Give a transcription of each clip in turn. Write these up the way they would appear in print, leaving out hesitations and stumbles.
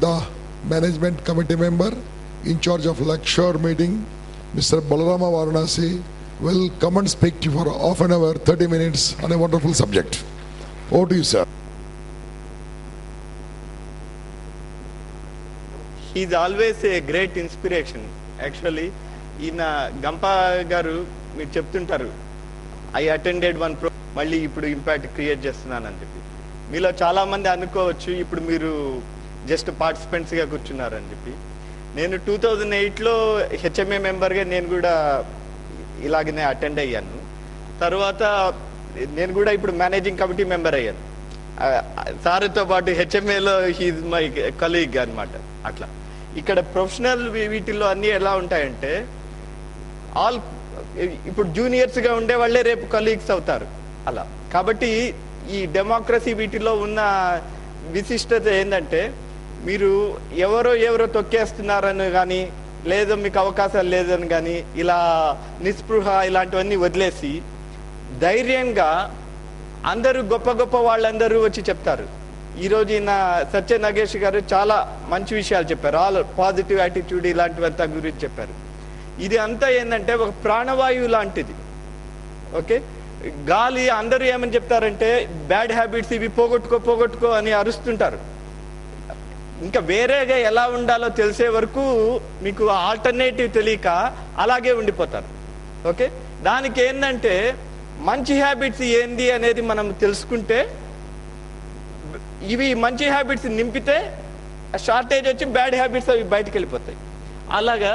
the management committee member in charge of lecture meeting, Mr. Balarama Varanasi, will come and speak to you for half an hour, 30 minutes on a wonderful subject. Over to you, sir. He is always a great inspiration. Actually, in Gampa Garu, మీరు చెప్తుంటారు, I attended one program, మళ్ళీ ఇప్పుడు impact create చేస్తున్నానని చెప్పి. మీలో చాలా మంది అనుకోవచ్చు ఇప్పుడు మీరు జస్ట్ పార్టిసిపెంట్స్గా కూర్చున్నారని చెప్పి. నేను 2008లో హెచ్ఎంఏ మెంబర్గా నేను కూడా ఇలాగనే అటెండ్ అయ్యాను. తర్వాత నేను కూడా ఇప్పుడు మేనేజింగ్ కమిటీ మెంబర్ అయ్యాను. సార్తో పాటు హెచ్ఎంఏలో హీజ్ మై కలీగ్ అనమాట. అట్లా ఇక్కడ ప్రొఫెషనల్ వీటిల్లో అన్నీ ఎలా ఉంటాయంటే ఆల్ ఇప్పుడు జూనియర్స్గా ఉండే వాళ్ళే రేపు కలీగ్స్ అవుతారు అలా. కాబట్టి ఈ డెమోక్రసీ వీటిలో ఉన్న విశిష్టత ఏంటంటే మీరు ఎవరో తొక్కేస్తున్నారని కానీ లేదో మీకు అవకాశాలు లేదని కానీ ఇలా నిస్పృహ ఇలాంటివన్నీ వదిలేసి ధైర్యంగా అందరూ గొప్ప వాళ్ళందరూ వచ్చి చెప్తారు. ఈరోజు ఈయన సత్య నగేష్ గారు చాలా మంచి విషయాలు చెప్పారు. ఆల్ పాజిటివ్ యాటిట్యూడ్ ఇలాంటివంతా గురించి చెప్పారు. ఇది అంతా ఏంటంటే ఒక ప్రాణవాయువు లాంటిది. ఓకే, గాలి అందరూ ఏమని చెప్తారంటే బ్యాడ్ హ్యాబిట్స్ ఇవి పోగొట్టుకో అని అరుస్తుంటారు. ఇంకా వేరేగా ఎలా ఉండాలో తెలిసే వరకు మీకు ఆల్టర్నేటివ్ తెలియక అలాగే ఉండిపోతారు. ఓకే, దానికి ఏంటంటే మంచి హ్యాబిట్స్ ఏంది అనేది మనం తెలుసుకుంటే ఇవి మంచి హ్యాబిట్స్ నింపితే షార్టేజ్ వచ్చి బ్యాడ్ హ్యాబిట్స్ అవి బయటకు వెళ్ళిపోతాయి. అలాగా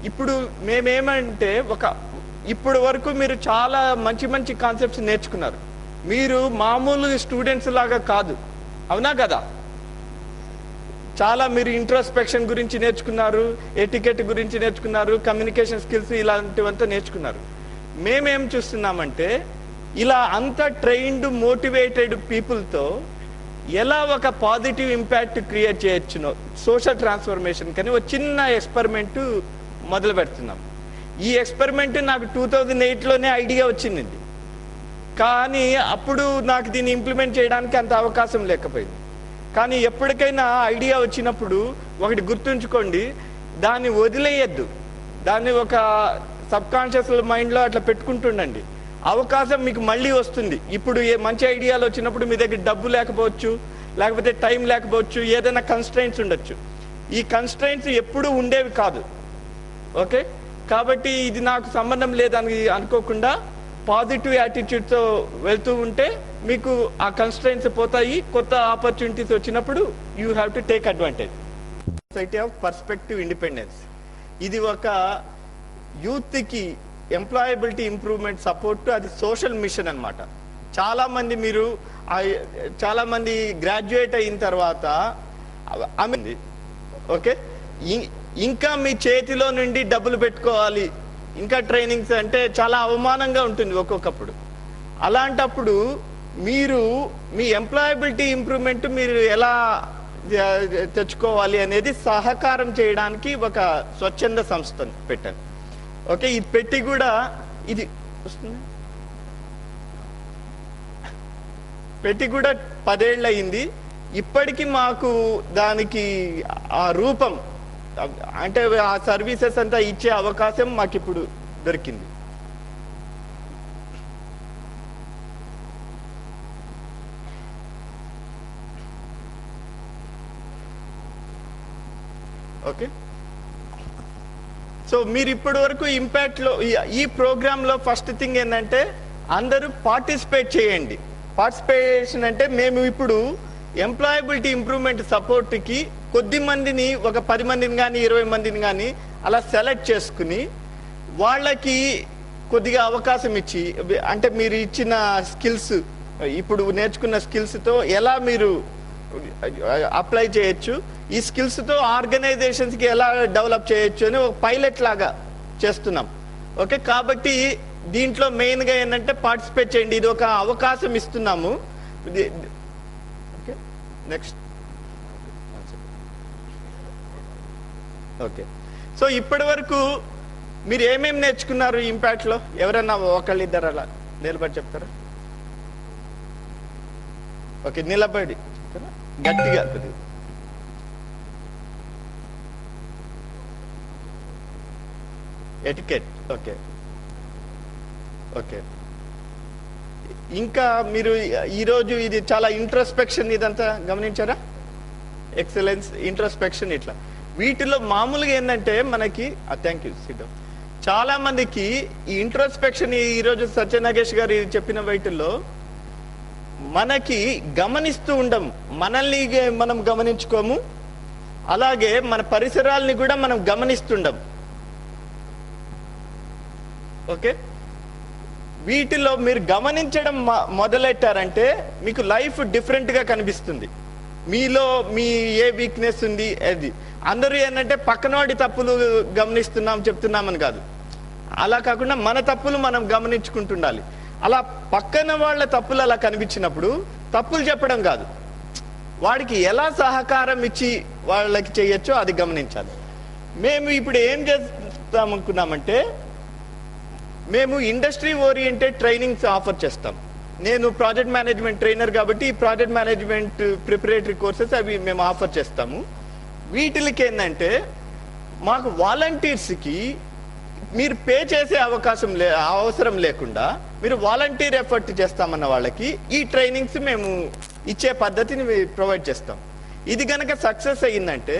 ఇప్పుడు మేమేమంటే ఇప్పుడు వరకు మీరు చాలా మంచి కాన్సెప్ట్స్ నేర్చుకున్నారు. మీరు మామూలు స్టూడెంట్స్ లాగా కాదు, అవునా కదా? చాలా మీరు ఇంట్రోస్పెక్షన్ గురించి నేర్చుకున్నారు, ఎటికెట్ గురించి నేర్చుకున్నారు, కమ్యూనికేషన్ స్కిల్స్ ఇలాంటివంతా నేర్చుకున్నారు. మేమేం చూస్తున్నామంటే ఇలా అంత ట్రైన్డ్ మోటివేటెడ్ పీపుల్తో ఎలా ఒక పాజిటివ్ ఇంపాక్ట్ క్రియేట్ చేయొచ్చునో సోషల్ ట్రాన్స్ఫర్మేషన్ కానీ ఒక చిన్న ఎక్స్పెరిమెంట్ మొదలు పెడుతున్నాం. ఈ ఎక్స్పెరిమెంట్ నాకు 2008లోనే ఐడియా వచ్చింది. కానీ అప్పుడు నాకు దీన్ని ఇంప్లిమెంట్ చేయడానికి అంత అవకాశం లేకపోయింది. కానీ ఎప్పటికైనా ఐడియా వచ్చినప్పుడు ఒకటి గుర్తుంచుకోండి, దాన్ని వదిలేయద్దు. దాన్ని ఒక సబ్కాన్షియస్ మైండ్లో అట్లా పెట్టుకుంటుండండి. అవకాశం మీకు మళ్ళీ వస్తుంది. ఇప్పుడు మంచి ఐడియాలు వచ్చినప్పుడు మీ దగ్గర డబ్బు లేకపోవచ్చు, లేకపోతే టైం లేకపోవచ్చు, ఏదైనా కన్స్ట్రైంట్స్ ఉండొచ్చు. ఈ కన్స్ట్రైంట్స్ ఎప్పుడూ ఉండేవి కాదు. ఓకే, కాబట్టి ఇది నాకు సంబంధం లేదని అనుకోకుండా పాజిటివ్ యాటిట్యూడ్తో వెళ్తూ ఉంటే మీకు ఆ కన్స్ట్రైంట్స్ పోతాయి. కొత్త ఆపర్చునిటీస్ వచ్చినప్పుడు you have to take advantage. Society of perspective independence ఇది ఒక యూత్కి ఎంప్లాయబిలిటీ ఇంప్రూవ్మెంట్ సపోర్ట్, అది సోషల్ మిషన్ అనమాట. చాలా మంది గ్రాడ్యుయేట్ అయిన తర్వాత ఓకే ఇంకా మీ చేతిలో నుండి డబ్బులు పెట్టుకోవాలి, ఇంకా ట్రైనింగ్స్ అంటే చాలా అవమానంగా ఉంటుంది ఒక్కొక్కప్పుడు. అలాంటప్పుడు మీరు మీ ఎంప్లాయబిలిటీ ఇంప్రూవ్మెంట్ మీరు ఎలా తెచ్చుకోవాలి అనేది సహకారం చేయడానికి ఒక స్వచ్ఛంద సంస్థ పెట్టాను. ఓకే, ఈ పెట్టి కూడా ఇది వస్తుంది. పెట్టి కూడా 10 ఏళ్ళు అయింది. ఇప్పటికీ మాకు దానికి ఆ రూపం అంటే ఆ సర్వీసెస్ అంతా ఇచ్చే అవకాశం మాకు ఇప్పుడు దొరికింది. ఓకే, సో మీరు ఇప్పటి వరకు ఇంపాక్ట్లో ఈ ప్రోగ్రాంలో ఫస్ట్ థింగ్ ఏంటంటే అందరూ పార్టిసిపేట్ చేయండి. పార్టిసిపేషన్ అంటే మేము ఇప్పుడు ఎంప్లాయబిలిటీ ఇంప్రూవ్మెంట్ సపోర్ట్కి కొద్ది మందిని, ఒక 10 మందిని కానీ 20 మందిని కానీ అలా సెలెక్ట్ చేసుకుని వాళ్ళకి కొద్దిగా అవకాశం ఇచ్చి, అంటే మీరు ఇచ్చిన స్కిల్స్, ఇప్పుడు నేర్చుకున్న స్కిల్స్తో ఎలా మీరు అప్లై చేయొచ్చు, ఈ స్కిల్స్తో ఆర్గనైజేషన్స్కి ఎలా డెవలప్ చేయొచ్చు అని ఒక పైలట్ లాగా చేస్తున్నాం. ఓకే, కాబట్టి దీంట్లో మెయిన్గా ఏంటంటే పార్టిసిపేట్ చేయండి. ఇది ఒక అవకాశం ఇస్తున్నాము. Okay, next. ఓకే, సో ఇప్పటి వరకు మీరు ఏమేమి నేర్చుకున్నారు ఇంపాక్ట్లో? ఎవరన్నా ఒకళ్ళిద్దరు అలా నిలబడి చెప్తారా? ఓకే, నిలబడి చెప్తారా గట్టిగా? ఎటికెట్. Okay okay. ఇంకా మీరు ఈరోజు ఇది చాలా ఇంట్రోస్పెక్షన్ ఇదంతా గమనించారా? ఎక్సలెన్స్, ఇంట్రోస్పెక్షన్, ఇట్లా వీటిలో మామూలుగా ఏంటంటే మనకి థ్యాంక్ యూ సిద్ధం, చాలా మందికి ఈ ఇంట్రోస్పెక్షన్ ఈరోజు సత్యనాగేష్ గారు చెప్పిన వీటిల్లో మనకి గమనిస్తూ ఉండం, మనల్ని మనం గమనించుకోము, అలాగే మన పరిసరాల్ని కూడా మనం గమనిస్తుండం. ఓకే, వీటిలో మీరు గమనించడం మొదలెట్టారంటే మీకు లైఫ్ డిఫరెంట్గా కనిపిస్తుంది. మీలో మీ ఏ వీక్నెస్ ఉంది అది. అందరూ ఏంటంటే పక్కనవాడి తప్పులు గమనిస్తున్నాం చెప్తున్నామని కాదు, అలా కాకుండా మన తప్పులు మనం గమనించుకుంటుండాలి. అలా పక్కన వాళ్ళ తప్పులు అలా కనిపించినప్పుడు తప్పులు చెప్పడం కాదు, వాడికి ఎలా సహకారం ఇచ్చి వాళ్ళకి చేయొచ్చో అది గమనించాలి. మేము ఇప్పుడు ఏం చేస్తామనుకున్నామంటే మేము ఇండస్ట్రీ ఓరియంటెడ్ ట్రైనింగ్స్ ఆఫర్ చేస్తాం. నేను ప్రాజెక్ట్ మేనేజ్మెంట్ ట్రైనర్ కాబట్టి ఈ ప్రాజెక్ట్ మేనేజ్మెంట్ ప్రిపరేటరీ కోర్సెస్ అవి మేము ఆఫర్ చేస్తాము. వీటికి ఏంటంటే మాకు వాలంటీర్స్కి మీరు పే చేసే అవసరం లేకుండా మీరు వాలంటీర్ ఎఫర్ట్ చేస్తామన్న వాళ్ళకి ఈ ట్రైనింగ్స్ మేము ఇచ్చే పద్ధతిని ప్రొవైడ్ చేస్తాం. ఇది కనుక సక్సెస్ అయ్యిందంటే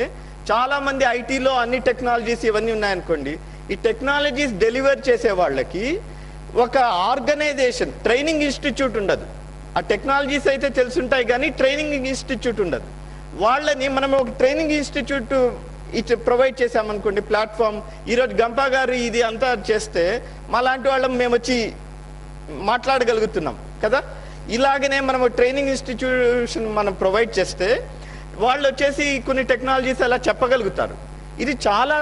చాలా మంది ఐటీలో అన్ని టెక్నాలజీస్ ఇవన్నీ ఉన్నాయనుకోండి, ఈ టెక్నాలజీస్ డెలివర్ చేసే వాళ్ళకి ఒక ఆర్గనైజేషన్ ట్రైనింగ్ ఇన్స్టిట్యూట్ ఉండదు. ఆ టెక్నాలజీస్ అయితే తెలుసుంటాయి కానీ ట్రైనింగ్ ఇన్స్టిట్యూట్ ఉండదు. వాళ్ళని మనం ఒక ట్రైనింగ్ ఇన్స్టిట్యూట్ ప్రొవైడ్ చేసామనుకోండి, ప్లాట్ఫామ్. ఈరోజు గంపా గారు ఇది అంతా చేస్తే మా లాంటి వాళ్ళం మేము వచ్చి మాట్లాడగలుగుతున్నాం కదా. ఇలాగనే మనం ట్రైనింగ్ ఇన్స్టిట్యూషన్ మనం ప్రొవైడ్ చేస్తే వాళ్ళు వచ్చేసి కొన్ని టెక్నాలజీస్ అలా చెప్పగలుగుతారు. ఇది చాలా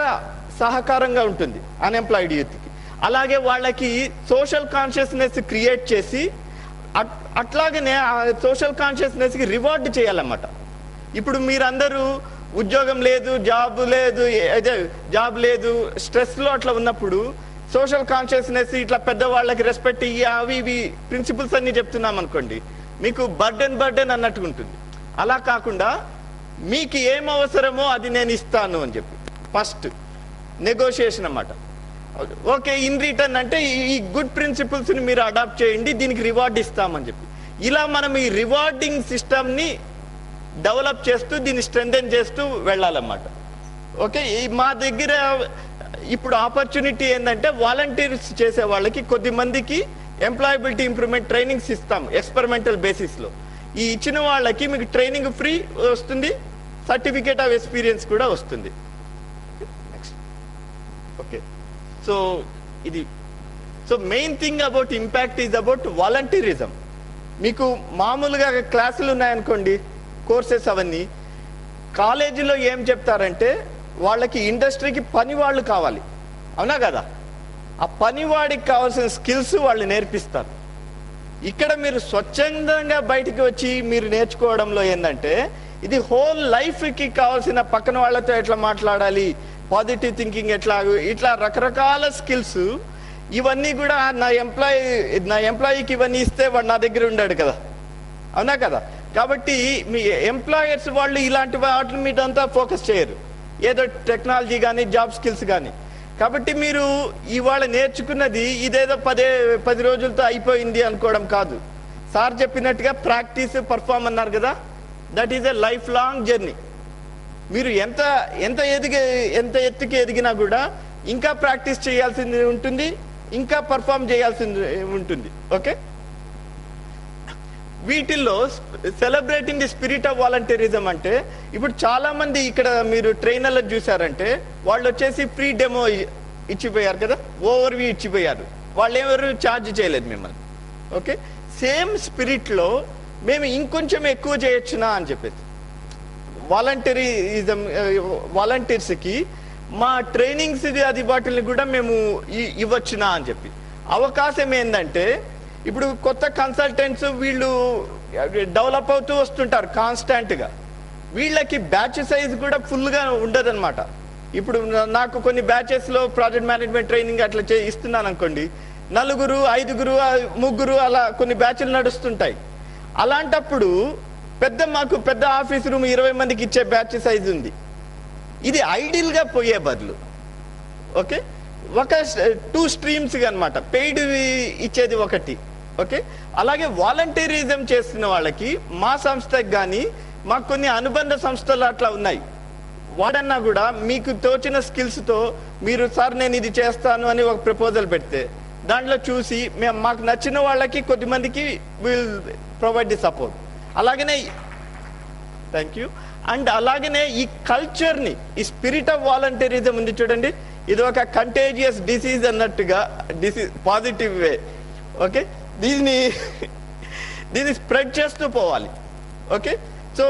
సహకారంగా ఉంటుంది అన్ఎంప్లాయిడ్ యూత్కి. అలాగే వాళ్ళకి సోషల్ కాన్షియస్నెస్ క్రియేట్ చేసి అట్లాగనే ఆ సోషల్ కాన్షియస్నెస్కి రివార్డ్ చేయాలన్నమాట. ఇప్పుడు మీరందరూ ఉద్యోగం లేదు, జాబ్ లేదు, స్ట్రెస్లో అట్లా ఉన్నప్పుడు సోషల్ కాన్షియస్నెస్ ఇట్లా పెద్దవాళ్ళకి రెస్పెక్ట్ అవి ఇవి ప్రిన్సిపల్స్ అన్ని చెప్తున్నాం అనుకోండి, మీకు బర్డెన్ అన్నట్టుగా ఉంటుంది. అలా కాకుండా మీకు ఏం అవసరమో అది నేను ఇస్తాను అని చెప్పి ఫస్ట్ నెగోషియేషన్ అన్నమాట. ఓకే, ఇన్ రిటర్న్ అంటే ఈ గుడ్ ప్రిన్సిపల్స్ని మీరు అడాప్ట్ చేయండి, దీనికి రివార్డ్ ఇస్తామని చెప్పి ఇలా మనం ఈ రివార్డింగ్ సిస్టమ్ని డెవలప్ చేస్తూ దీన్ని స్ట్రెంథెన్ చేస్తూ వెళ్ళాలన్నమాట. ఓకే, మా దగ్గర ఇప్పుడు ఆపర్చునిటీ ఏంటంటే వాలంటీర్స్ చేసే వాళ్ళకి కొద్ది మందికి ఎంప్లాయబిలిటీ ఇంప్రూవ్మెంట్ ట్రైనింగ్స్ ఇస్తాం ఎక్స్పెరిమెంటల్ బేసిస్లో. ఈ ఇచ్చిన వాళ్ళకి మీకు ట్రైనింగ్ ఫ్రీ వస్తుంది, సర్టిఫికేట్ ఆఫ్ ఎక్స్పీరియన్స్ కూడా వస్తుంది. ఓకే, సో ఇది main thing about impact is about volunteerism. మీకు మామూలుగా క్లాసులు ఉన్నాయనుకోండి, కోర్సెస్ అవన్నీ కాలేజీలో ఏం చెప్తారంటే వాళ్ళకి ఇండస్ట్రీకి పని వాళ్ళు కావాలి, అవునా కదా. ఆ పనివాడికి కావాల్సిన స్కిల్స్ వాళ్ళు నేర్పిస్తారు. ఇక్కడ మీరు స్వచ్ఛందంగా బయటికి వచ్చి మీరు నేర్చుకోవడంలో ఏంటంటే ఇది హోల్ లైఫ్కి కావాల్సిన పక్కన వాళ్ళతో ఎట్లా మాట్లాడాలి, పాజిటివ్ థింకింగ్ ఎట్లా, ఇట్లా రకరకాల స్కిల్స్ ఇవన్నీ కూడా నా ఎంప్లాయీకి ఇవన్నీ ఇస్తే వాడు నా దగ్గర ఉండాడు కదా, అవునా కదా. కాబట్టి మీ ఎంప్లాయర్స్ వాళ్ళు ఇలాంటి వాటి మీద అంతా ఫోకస్ చేయరు, ఏదో టెక్నాలజీ కానీ జాబ్ స్కిల్స్ కానీ. కాబట్టి మీరు ఇవాళ నేర్చుకున్నది ఇదేదో 10 రోజులతో అయిపోయింది అనుకోవడం కాదు. సార్ చెప్పినట్టుగా ప్రాక్టీస్ పర్ఫార్మ్ అన్నారు కదా, that is a life long journey. మీరు ఎంత ఎత్తుకి ఎదిగినా కూడా ఇంకా ప్రాక్టీస్ చేయాల్సింది ఉంటుంది, ఇంకా పర్ఫార్మ్ చేయాల్సింది ఉంటుంది. ఓకే, వీటిల్లో celebrating the spirit of volunteerism అంటే ఇప్పుడు చాలా మంది ఇక్కడ మీరు ట్రైనర్లు చూసారంటే వాళ్ళు వచ్చేసి ఫ్రీ డెమో ఇచ్చిపోయారు కదా, ఓవర్వ్యూ ఇచ్చిపోయారు, వాళ్ళు ఎవరు ఛార్జ్ చేయలేదు మిమ్మల్ని. ఓకే, సేమ్ స్పిరిట్లో మేము ఇంకొంచెం ఎక్కువ చేయొచ్చునా అని చెప్పేసి వాలంటీర్స్కి మా ట్రైనింగ్స్ అది వాటిని కూడా మేము ఇవ్వచ్చునా అని చెప్పి. అవకాశం ఏంటంటే ఇప్పుడు కొత్త కన్సల్టెంట్స్ వీళ్ళు డెవలప్ అవుతూ వస్తుంటారు కాన్స్టాంట్గా, వీళ్ళకి బ్యాచ్ సైజ్ కూడా ఫుల్గా ఉండదన్నమాట. ఇప్పుడు నాకు కొన్ని బ్యాచెస్లో ప్రాజెక్ట్ మేనేజ్మెంట్ ట్రైనింగ్ అట్లా ఇస్తున్నాను అనుకోండి, 4, 5, 3 అలా కొన్ని బ్యాచ్లు నడుస్తుంటాయి. అలాంటప్పుడు మాకు పెద్ద ఆఫీస్ రూమ్ 20 మందికి ఇచ్చే బ్యాచ్ సైజ్ ఉంది. ఇది ఐడియల్గా పోయే బదులు ఓకే ఒక 2 స్ట్రీమ్స్ అన్నమాట. పెయిడ్ ఇచ్చేది ఒకటి, ఓకే. అలాగే వాలంటీరిజం చేస్తున్న వాళ్ళకి మా సంస్థకి కానీ మాకు కొన్ని అనుబంధ సంస్థలు అట్లా ఉన్నాయి. వాడన్నా కూడా మీకు తోచిన స్కిల్స్తో మీరు సార్ నేను ఇది చేస్తాను అని ఒక ప్రపోజల్ పెడితే దాంట్లో చూసి మేము మాకు నచ్చిన వాళ్ళకి కొద్దిమందికి విల్ ప్రొవైడ్ ది సపోర్ట్. అలాగనే థ్యాంక్ యూ. అండ్ అలాగనే ఈ కల్చర్ని, ఈ స్పిరిట్ ఆఫ్ వాలంటీరిజం ఉంది చూడండి, ఇది ఒక కంటేజియస్ డిసీజ్ అన్నట్టుగా, డిసీజ్ పాజిటివ్ వే, ఓకే. దీన్ని స్ప్రెడ్ చేస్తూ పోవాలి, okay. So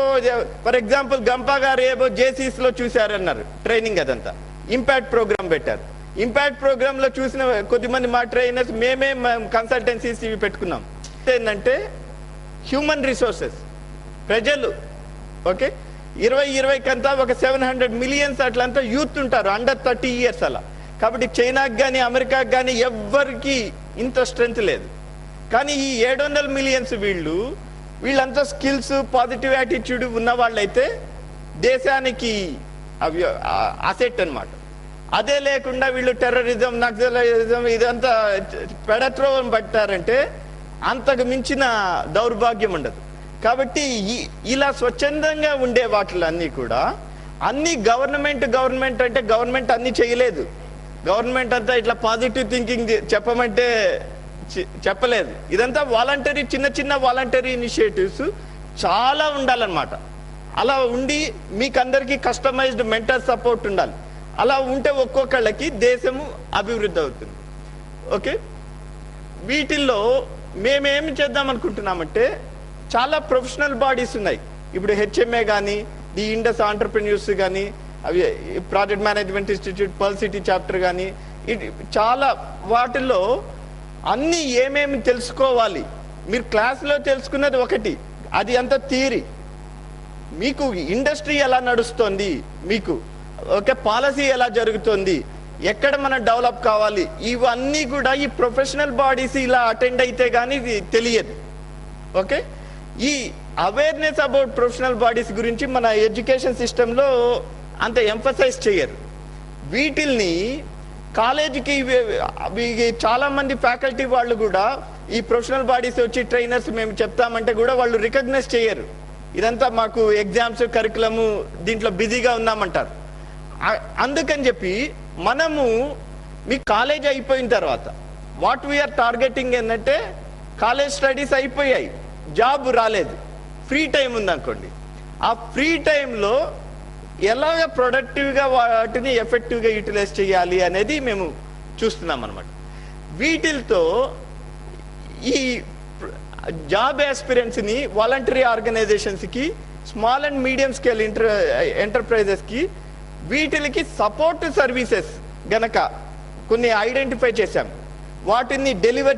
for example Gampa గారు ఏమో జేసీస్లో చూశారన్నారు ట్రైనింగ్, అదంతా ఇంపాక్ట్ ప్రోగ్రామ్ పెట్టారు. ఇంపాక్ట్ ప్రోగ్రాంలో చూసిన కొద్దిమంది మా ట్రైనర్స్ మేమే కన్సల్టెన్సీస్ ఇవి పెట్టుకున్నాం. ఏంటంటే హ్యూమన్ రిసోర్సెస్, ప్రజలు, ఓకే. 2020 కంతా ఒక 700 మిలియన్స్ అట్లంతా యూత్ ఉంటారు అండర్ 30 years అలా. కాబట్టి చైనాకి కానీ అమెరికాకి కానీ ఎవ్వరికి ఇంత స్ట్రెంత్ లేదు. కానీ ఈ 700 మిలియన్స్ వీళ్ళంతా స్కిల్స్, పాజిటివ్ యాటిట్యూడ్ ఉన్న వాళ్ళైతే దేశానికి అవి అసెట్ అన్నమాట. అదే లేకుండా వీళ్ళు టెర్రరిజం, నక్సలిజం ఇదంతా పెడత్రోవం పట్టారంటే అంతకు మించిన దౌర్భాగ్యం ఉండదు. కాబట్టి ఇలా స్వచ్ఛందంగా ఉండే వాటిలన్నీ కూడా అన్ని గవర్నమెంట్ అంటే గవర్నమెంట్ అన్ని చేయలేదు. గవర్నమెంట్ అంతా ఇట్లా పాజిటివ్ థింకింగ్ చెప్పమంటే చెప్పలేదు. ఇదంతా వాలంటరీ, చిన్న చిన్న వాలంటరీ ఇనిషియేటివ్స్ చాలా ఉండాలన్నమాట. అలా ఉండి మీకు అందరికీ కస్టమైజ్డ్ మెంటల్ సపోర్ట్ ఉండాలి. అలా ఉంటే ఒక్కొక్కళ్ళకి దేశము అభివృద్ధి అవుతుంది, ఓకే. వీటిల్లో మేమేమి చేద్దాం అనుకుంటున్నామంటే చాలా ప్రొఫెషనల్ బాడీస్ ఉన్నాయి. ఇప్పుడు హెచ్ఎంఏ కానీ, ది ఇండస్ ఆంటర్ప్రెన్యూర్స్ కానీ, అవి project management institute, pearl city chapter కానీ, చాలా వాటిల్లో అన్నీ ఏమేమి తెలుసుకోవాలి. మీరు క్లాస్లో తెలుసుకున్నది ఒకటి, అది అంత థియరీ. మీకు ఇండస్ట్రీ ఎలా నడుస్తుంది, మీకు ఓకే పాలసీ ఎలా జరుగుతుంది, ఎక్కడ మనం డెవలప్ కావాలి, ఇవన్నీ కూడా ఈ ప్రొఫెషనల్ బాడీస్ ఇలా అటెండ్ అయితే కానీ తెలియదు, ఓకే. ఈ అవేర్నెస్ అబౌట్ ప్రొఫెషనల్ బాడీస్ గురించి మన ఎడ్యుకేషన్ సిస్టంలో అంత ఎంఫసైజ్ చేయరు. వీటిల్ని కాలేజీకి చాలా మంది ఫ్యాకల్టీ వాళ్ళు కూడా ఈ ప్రొఫెషనల్ బాడీస్ వచ్చి ట్రైనర్స్ మేము చెప్తామంటే కూడా వాళ్ళు రికగ్నైజ్ చేయరు. ఇదంతా మాకు ఎగ్జామ్స్, కరికులము, దీంట్లో బిజీగా ఉన్నామంటారు. అందుకని చెప్పి మనము మీ కాలేజ్ అయిపోయిన తర్వాత వాట్ వీఆర్ టార్గెటింగ్ ఏంటంటే కాలేజ్ స్టడీస్ అయిపోయాయి, జాబ్ రాలేదు, ఫ్రీ టైం ఉందనుకోండి. ఆ ఫ్రీ టైంలో ఎలాగ ప్రొడక్టివ్గా వాటిని ఎఫెక్టివ్గా యూటిలైజ్ చేయాలి అనేది మేము చూస్తున్నాం అన్నమాట. వీటితో ఈ జాబ్ ఆస్పిరెంట్స్ని వాలంటరీ ఆర్గనైజేషన్స్కి, స్మాల్ అండ్ మీడియం స్కేల్ ఎంటర్ప్రైజెస్కి వీటికి సపోర్ట్ సర్వీసెస్ గనక కొన్ని ఐడెంటిఫై చేశాం. వాటిని డెలివర్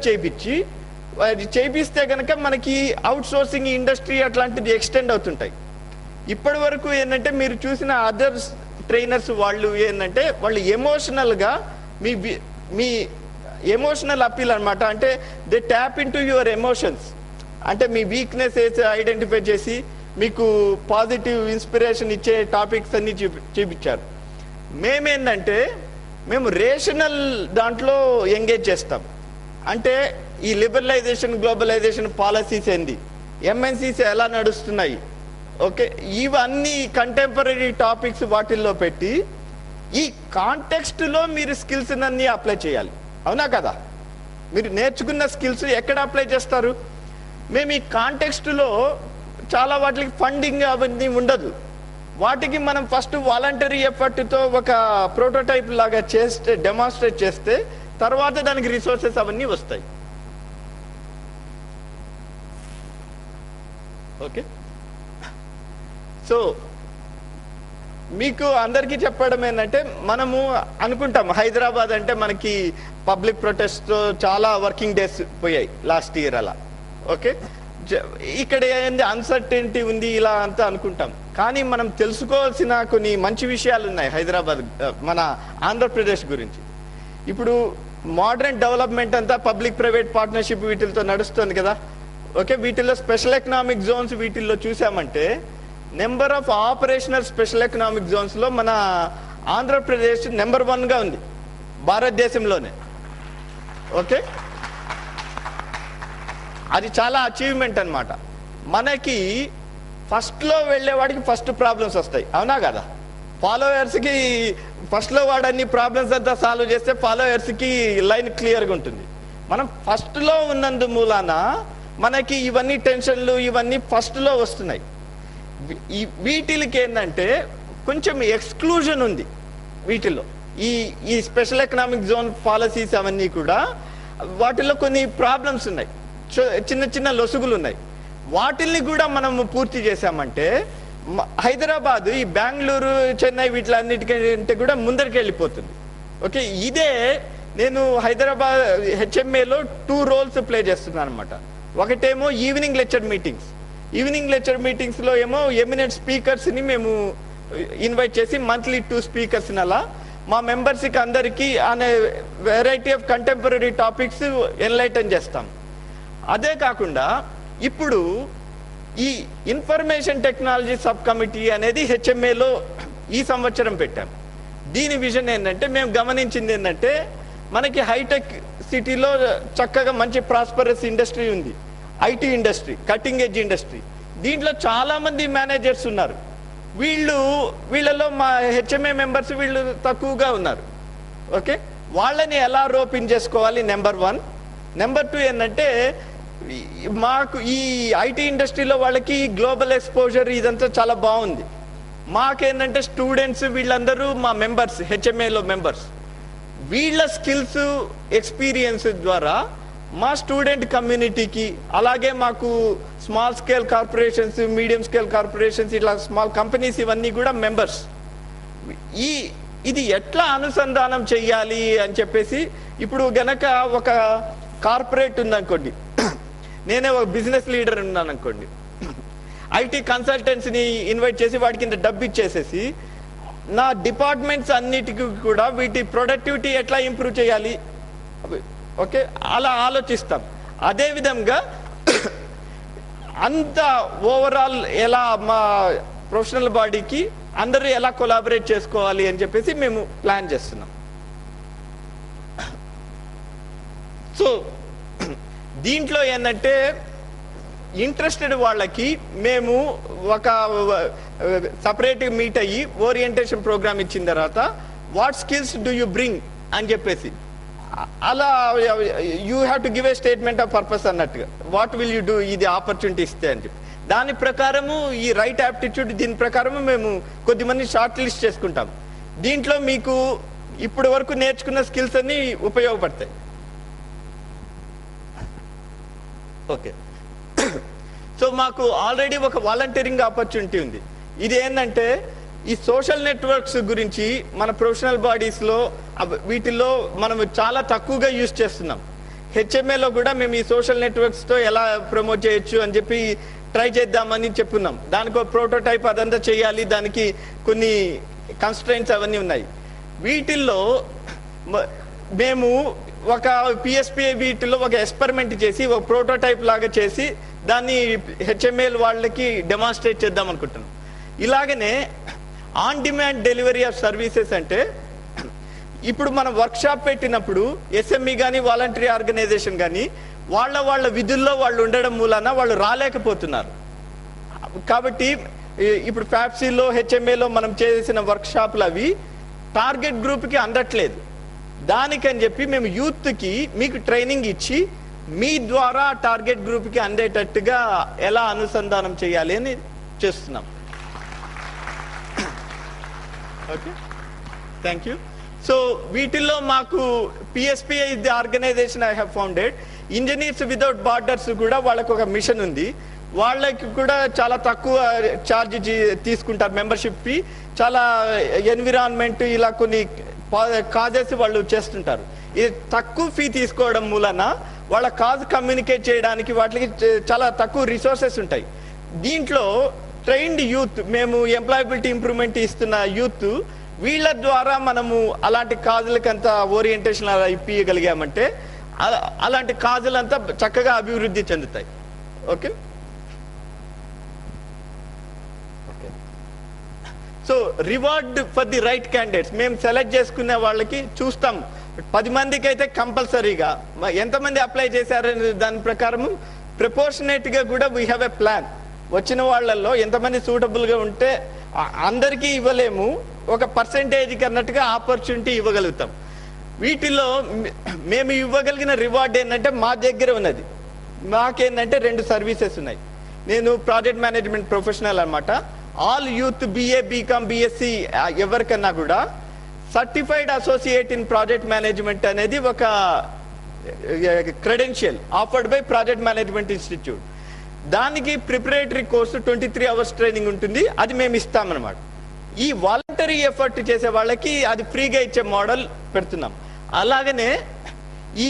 చేపిస్తే గనక మనకి అవుట్ సోర్సింగ్ ఇండస్ట్రీ అట్లాంటిది ఎక్స్టెండ్ అవుతుంటాయి. ఇప్పటి వరకు ఏంటంటే మీరు చూసిన అదర్ ట్రైనర్స్ వాళ్ళు ఏంటంటే వాళ్ళు ఎమోషనల్గా మీ ఎమోషనల్ అపీల్ అనమాట. అంటే they tap in to your emotions. అంటే మీ వీక్నెస్ ఐడెంటిఫై చేసి మీకు పాజిటివ్ ఇన్స్పిరేషన్ ఇచ్చే టాపిక్స్ అన్ని చూపించారు. మేమేంటంటే మేము రేషనల్ దాంట్లో ఎంగేజ్ చేస్తాం. అంటే ఈ లిబరలైజేషన్, గ్లోబలైజేషన్ పాలసీస్ ఏంది, ఎంఎన్సీస్ ఎలా నడుస్తున్నాయి, ఓకే, ఇవన్నీ కంటెంపరీ టాపిక్స్ వాటిల్లో పెట్టి ఈ కాంటెక్స్ట్లో మీరు స్కిల్స్ అన్నీ అప్లై చేయాలి. అవునా కదా? మీరు నేర్చుకున్న స్కిల్స్ ఎక్కడ అప్లై చేస్తారు? మేము ఈ కాంటెక్స్ట్లో చాలా వాటికి ఫండింగ్ అవన్నీ ఉండదు. వాటికి మనం ఫస్ట్ వాలంటరీ ఎఫర్ట్తో ఒక ప్రోటోటైప్ లాగా చేస్తే, డెమాన్స్ట్రేట్ చేస్తే తర్వాత దానికి రిసోర్సెస్ అవన్నీ వస్తాయి. ఓకే, సో మీకు అందరికీ చెప్పడం ఏంటంటే మనము అనుకుంటాం హైదరాబాద్ అంటే మనకి పబ్లిక్ ప్రొటెస్ట్తో చాలా వర్కింగ్ డేస్ పోయాయి లాస్ట్ ఇయర్ అలా, ఓకే. ఇక్కడ ఏంది అన్సర్టెనిటీ ఉంది ఇలా అంతా అనుకుంటాం. కానీ మనం తెలుసుకోవాల్సిన కొన్ని మంచి విషయాలు ఉన్నాయి హైదరాబాద్, మన ఆంధ్రప్రదేశ్ గురించి. ఇప్పుడు మోడర్న్ డెవలప్మెంట్ అంతా పబ్లిక్ ప్రైవేట్ పార్ట్నర్షిప్ వీటితో నడుస్తుంది కదా, ఓకే. వీటిల్లో స్పెషల్ ఎకనామిక్ జోన్స్ వీటిల్లో చూసామంటే number of operational special economic జోన్స్లో మన ఆంధ్రప్రదేశ్ నెంబర్ 1గా ఉంది. భారతదేశంలోనే. ఓకే, అది చాలా అచీవ్మెంట్ అన్నమాట. మనకి ఫస్ట్లో వెళ్ళేవాడికి ఫస్ట్ ప్రాబ్లమ్స్ వస్తాయి, అవునా కదా? ఫాలోయర్స్కి ఫస్ట్లో వాడు అన్ని ప్రాబ్లమ్స్ అంతా సాల్వ్ చేస్తే ఫాలోయర్స్కి లైన్ క్లియర్గా ఉంటుంది. మనం ఫస్ట్లో ఉన్నందు మూలాన మనకి ఇవన్నీ టెన్షన్లు ఇవన్నీ ఫస్ట్లో వస్తున్నాయి. వీటికి ఏంటంటే కొంచెం ఎక్స్క్లూజన్ ఉంది వీటిలో. ఈ స్పెషల్ ఎకనామిక్ జోన్ పాలసీస్ అవన్నీ కూడా వాటిలో కొన్ని ప్రాబ్లమ్స్ ఉన్నాయి, చిన్న చిన్న లొసుగులు ఉన్నాయి. వాటిల్ని కూడా మనము పూర్తి చేశామంటే హైదరాబాద్ ఈ బెంగళూరు చెన్నై వీటిలన్నిటికంటే కూడా ముందరికి వెళ్ళిపోతుంది. ఓకే, ఇదే నేను హైదరాబాద్ హెచ్ఎంఏలో 2 రోల్స్ ప్లే చేస్తున్నాను అనమాట. ఒకటేమో evening lecture meetings. Evening lecture మీటింగ్స్లో ఏమో ఎమినెంట్ స్పీకర్స్ని మేము ఇన్వైట్ చేసి మంత్లీ 2 స్పీకర్స్ని అలా మా మెంబర్స్కి అందరికీ అనే variety of contemporary topics enlighten చేస్తాం. అదే కాకుండా ఇప్పుడు ఈ ఇన్ఫర్మేషన్ టెక్నాలజీ సబ్ కమిటీ అనేది హెచ్ఎంఏలో ఈ సంవత్సరం పెట్టాం. దీని విజన్ ఏంటంటే మేము గమనించింది ఏంటంటే మనకి హైటెక్ సిటీలో చక్కగా మంచి ప్రాస్పరస్ ఇండస్ట్రీ ఉంది, IT industry, cutting edge industry. దీంట్లో చాలామంది మేనేజర్స్ ఉన్నారు. వీళ్ళలో మా హెచ్ఎంఏ మెంబర్స్ వీళ్ళు తక్కువగా ఉన్నారు. ఓకే, వాళ్ళని ఎలా రోపిన్ చేసుకోవాలి నెంబర్ 1. నెంబర్ 2 ఏంటంటే మాకు ఈ ఐటీ ఇండస్ట్రీలో వాళ్ళకి గ్లోబల్ ఎక్స్పోజర్ ఇదంతా చాలా బాగుంది. మాకేంటంటే స్టూడెంట్స్ వీళ్ళందరూ మా మెంబర్స్, హెచ్ఎంఏలో మెంబర్స్, వీళ్ళ స్కిల్స్ ఎక్స్పీరియన్స్ ద్వారా మా స్టూడెంట్ కమ్యూనిటీకి, అలాగే మాకు small scale corporations, medium scale corporations, ఇట్లా స్మాల్ కంపెనీస్ ఇవన్నీ కూడా మెంబర్స్. ఇది ఎట్లా అనుసంధానం చెయ్యాలి అని చెప్పేసి ఇప్పుడు గనక ఒక కార్పొరేట్ ఉందనుకోండి, నేనే ఒక బిజినెస్ లీడర్ ఉన్నాను అనుకోండి, ఐటీ కన్సల్టెంట్స్ని ఇన్వైట్ చేసి వాడికి ఇంత డబ్బు ఇచ్చేసేసి నా డిపార్ట్మెంట్స్ అన్నిటికీ కూడా వీటి ప్రొడక్టివిటీ ఎట్లా ఇంప్రూవ్ చేయాలి, ఓకే, అలా ఆలోచిస్తాం. అదేవిధంగా అంత ఓవరాల్ ఎలా మా ప్రొఫెషనల్ బాడీకి అందరూ ఎలా కొలాబరేట్ చేసుకోవాలి అని చెప్పేసి మేము ప్లాన్ చేస్తున్నాం. సో దీంట్లో ఏంటంటే ఇంట్రెస్టెడ్ వాళ్ళకి మేము ఒక సపరేట్ మీట్ అయ్యి ఓరియంటేషన్ ప్రోగ్రామ్ ఇచ్చిన తర్వాత what skills do you bring అని చెప్పేసి అలా you have to give a statement of purpose అన్నట్టుగా, వాట్ విల్ యూ డూ ఇది ఆపర్చునిటీ ఇస్తే అని చెప్పి దాని ప్రకారము ఈ రైట్ యాప్టిట్యూడ్ దీని ప్రకారము మేము కొద్దిమంది షార్ట్ లిస్ట్ చేసుకుంటాం. దీంట్లో మీకు ఇప్పటి వరకు నేర్చుకున్న స్కిల్స్ అన్ని ఉపయోగపడతాయి. ఓకే, సో మాకు ఆల్రెడీ ఒక వాలంటీరింగ్ ఆపర్చునిటీ ఉంది. ఇది ఏంటంటే ఈ సోషల్ నెట్వర్క్స్ గురించి మన ప్రొఫెషనల్ బాడీస్లో వీటిల్లో మనం చాలా తక్కువగా యూజ్ చేస్తున్నాం. హెచ్ఎంఏలో కూడా మేము ఈ సోషల్ నెట్వర్క్స్తో ఎలా ప్రమోట్ చేయొచ్చు అని చెప్పి ట్రై చేద్దామని చెప్పున్నాం. దానికి ఒక ప్రోటోటైప్ అదంతా చేయాలి, దానికి కొన్ని కన్స్ట్రైంట్స్ అవన్నీ ఉన్నాయి. వీటిల్లో మేము ఒక పిఎస్పిఐ వీటిలో ఒక ఎక్స్పెరిమెంట్ చేసి ఒక ప్రోటోటైప్ లాగా చేసి దాన్ని హెచ్ఎంఏల్ వాళ్ళకి డెమాన్స్ట్రేట్ చేద్దాం అనుకుంటున్నాం. ఇలాగనే on demand delivery of services అంటే ఇప్పుడు మనం వర్క్షాప్ పెట్టినప్పుడు ఎస్ఎంఈ కానీ వాలంటరీ ఆర్గనైజేషన్ కానీ వాళ్ళ విధుల్లో వాళ్ళు ఉండడం మూలాన వాళ్ళు రాలేకపోతున్నారు. కాబట్టి ఇప్పుడు ఫ్యాప్సీలో హెచ్ఎంఏలో మనం చేసిన వర్క్షాప్లు అవి టార్గెట్ గ్రూప్కి అందట్లేదు. దానికని చెప్పి మేము యూత్కి మీకు ట్రైనింగ్ ఇచ్చి మీ ద్వారా టార్గెట్ గ్రూప్కి అందేటట్టుగా ఎలా అనుసంధానం చేయాలి అని చేస్తున్నాం. Okay, thank you. సో వీటిల్లో మాకు PSPI is the organization I have founded. Engineers without borders కూడా వాళ్ళకు ఒక మిషన్ ఉంది. వాళ్ళకి కూడా చాలా తక్కువ ఛార్జ్ తీసుకుంటారు మెంబర్షిప్ ఫీ. చాలా ఎన్విరాన్మెంట్ ఇలా కొన్ని కాజెస్ వాళ్ళు చేస్తుంటారు. ఇది తక్కువ ఫీ తీసుకోవడం మూలన వాళ్ళ కాజ్ కమ్యూనికేట్ చేయడానికి వాటికి చాలా తక్కువ రిసోర్సెస్ ఉంటాయి. దీంట్లో ట్రైన్డ్ యూత్, మేము ఎంప్లాయబిలిటీ ఇంప్రూవ్మెంట్ ఇస్తున్న యూత్, వీళ్ళ ద్వారా మనము అలాంటి కాజులకంతా ఓరియంటేషన్ అలా ఇప్పించగలిగామంటే అలాంటి కాజులంతా చక్కగా అభివృద్ధి చెందుతాయి. Okay, so reward for the right candidates మేము సెలెక్ట్ చేసుకునే వాళ్ళకి చూస్తాం 10 మందికి అయితే కంపల్సరీగా ఎంతమంది అప్లై చేశారనే దాని ప్రకారం ప్రపోర్షనేట్ గా కూడా వీ హ్యావ్ ఎ ప్లాన్. వచ్చిన వాళ్ళల్లో ఎంతమంది సూటబుల్ గా ఉంటే అందరికీ ఇవ్వలేము, ఒక పర్సెంటేజ్ అన్నట్టుగా ఆపర్చునిటీ ఇవ్వగలుగుతాం. వీటిలో మేము ఇవ్వగలిగిన రివార్డ్ ఏంటంటే మా దగ్గర ఉన్నది. మాకేంటంటే 2 సర్వీసెస్ ఉన్నాయి. నేను ప్రాజెక్ట్ మేనేజ్మెంట్ ప్రొఫెషనల్ అన్నమాట. All youth BA BCom BSc ఎవరికన్నా కూడా certified associate in project management అనేది ఒక credential offered by project management institute. దానికి ప్రిపరేటరీ కోర్సు 23 hours ట్రైనింగ్ ఉంటుంది, అది మేము ఇస్తామన్నమాట. ఈ వాలంటరీ ఎఫర్ట్ చేసే వాళ్ళకి అది ఫ్రీగా ఇచ్చే మోడల్ పెడుతున్నాం. అలాగనే ఈ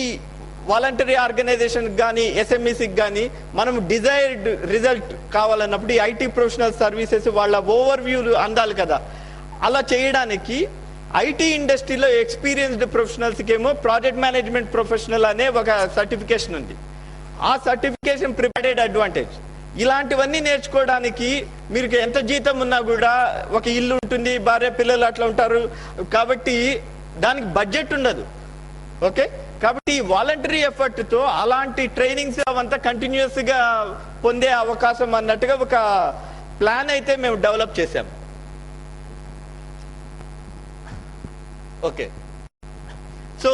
వాలంటరీ ఆర్గనైజేషన్ కానీ SMECకి కానీ మనం డిజైర్డ్ రిజల్ట్ కావాలన్నప్పుడు ఈ IT ప్రొఫెషనల్ సర్వీసెస్ వాళ్ళ ఓవర్ వ్యూలు అందాలి కదా. అలా చేయడానికి IT ఇండస్ట్రీలో ఎక్స్పీరియన్స్డ్ ప్రొఫెషనల్స్కి ఏమో ప్రాజెక్ట్ మేనేజ్మెంట్ ప్రొఫెషనల్ అనే ఒక సర్టిఫికేషన్ ఉంది. ఆ సర్టిఫికేషన్ ప్రిపేర్డ్ అడ్వాంటేజ్. ఇలాంటివన్నీ నేర్చుకోవడానికి మీరు ఎంత జీతం ఉన్నా కూడా, ఒక ఇల్లు ఉంటుంది, భార్య పిల్లలు అట్లా ఉంటారు, కాబట్టి దానికి బడ్జెట్ ఉండదు. ఓకే, కాబట్టి ఈ వాలంటరీ ఎఫర్ట్ తో అలాంటి ట్రైనింగ్స్ అవంతా కంటిన్యూస్ గా పొందే అవకాశం అన్నట్టుగా ఒక ప్లాన్ అయితే మేము డెవలప్ చేశాం. ఓకే, సో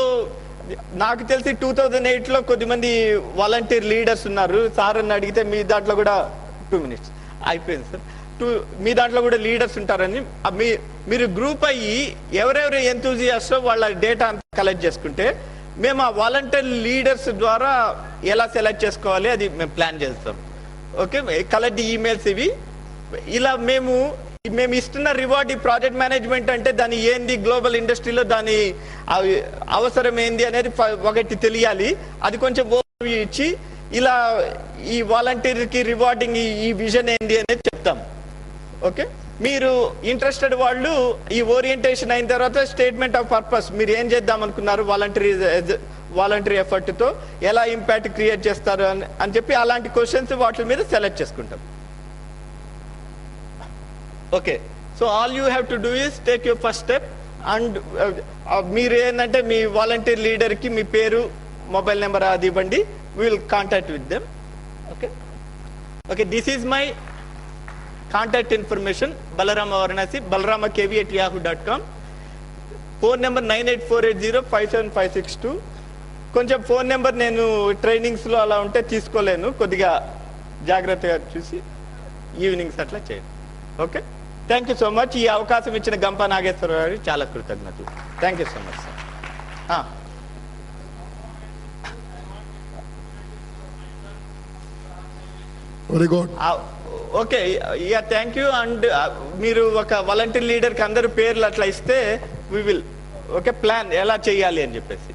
నాకు తెలిసి 2008లో కొద్దిమంది వాలంటీర్ లీడర్స్ ఉన్నారు. సార్ అని అడిగితే మీ దాంట్లో కూడా 2 minutes అయిపోయింది సార్. మీ దాంట్లో కూడా లీడర్స్ ఉంటారని మీరు గ్రూప్ అయ్యి ఎవరెవరు ఎంతూజియాస్టో వాళ్ళ డేటా అంతా కలెక్ట్ చేసుకుంటే మేము ఆ వాలంటీర్ లీడర్స్ ద్వారా ఎలా సెలెక్ట్ చేసుకోవాలి అది మేము ప్లాన్ చేస్తాం. ఓకే, కలెక్ట్ ఈమెయిల్స్ ఇవి ఇలా మేము ఇస్తున్న రివార్డ్. ఈ ప్రాజెక్ట్ మేనేజ్మెంట్ అంటే దాని ఏంది, గ్లోబల్ ఇండస్ట్రీలో దాని అవసరం ఏంది అనేది ఒకటి తెలియాలి. అది కొంచెం ఓవర్వ్యూ ఇచ్చి ఇలా ఈ వాలంటీర్కి రివార్డింగ్ ఈ విజన్ ఏంది అనేది చెప్తాం. ఓకే, మీరు ఇంట్రెస్టెడ్ వాళ్ళు ఈ ఓరియంటేషన్ అయిన తర్వాత స్టేట్మెంట్ ఆఫ్ పర్పస్, మీరు ఏం చేద్దాం అనుకున్నారు వాలంటరీ ఎఫర్ట్ తో ఎలా ఇంపాక్ట్ క్రియేట్ చేస్తారు అని చెప్పి అలాంటి క్వశ్చన్స్ వాటి మీద సెలెక్ట్ చేసుకుంటాం. Okay, so all you have to do is take your first step and మీరు ఏంటంటే మీ వాలంటీర్ లీడర్కి మీ పేరు, మొబైల్ నెంబర్ అది ఇవ్వండి. we will contact with them. Okay, this is my contact information. Balarama Varanasi, balaramakav@yahoo.com. phone number 9848057562. కొంచెం phone number నేను trainings లో అలా ఉంటే తీసుకోలేను, కొద్దిగా జాగ్రత్తగా చూసి ఈవినింగ్స్ అట్లా చేయండి. Okay, thank you so much. ఈ అవకాశం ఇచ్చిన గంప నాగేశ్వరరావు గారికి చాలా కృతజ్ఞతలు. Thank you so much sir. Very good. Okay, yeah thank you. And మీరు ఒక వాలంటీర్ లీడర్కి అందరు పేర్లు అట్లా ఇస్తే వి విల్ ఓకే ప్లాన్ ఎలా చేయాలి అని చెప్పేసి.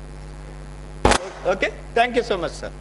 Okay, thank you so much sir.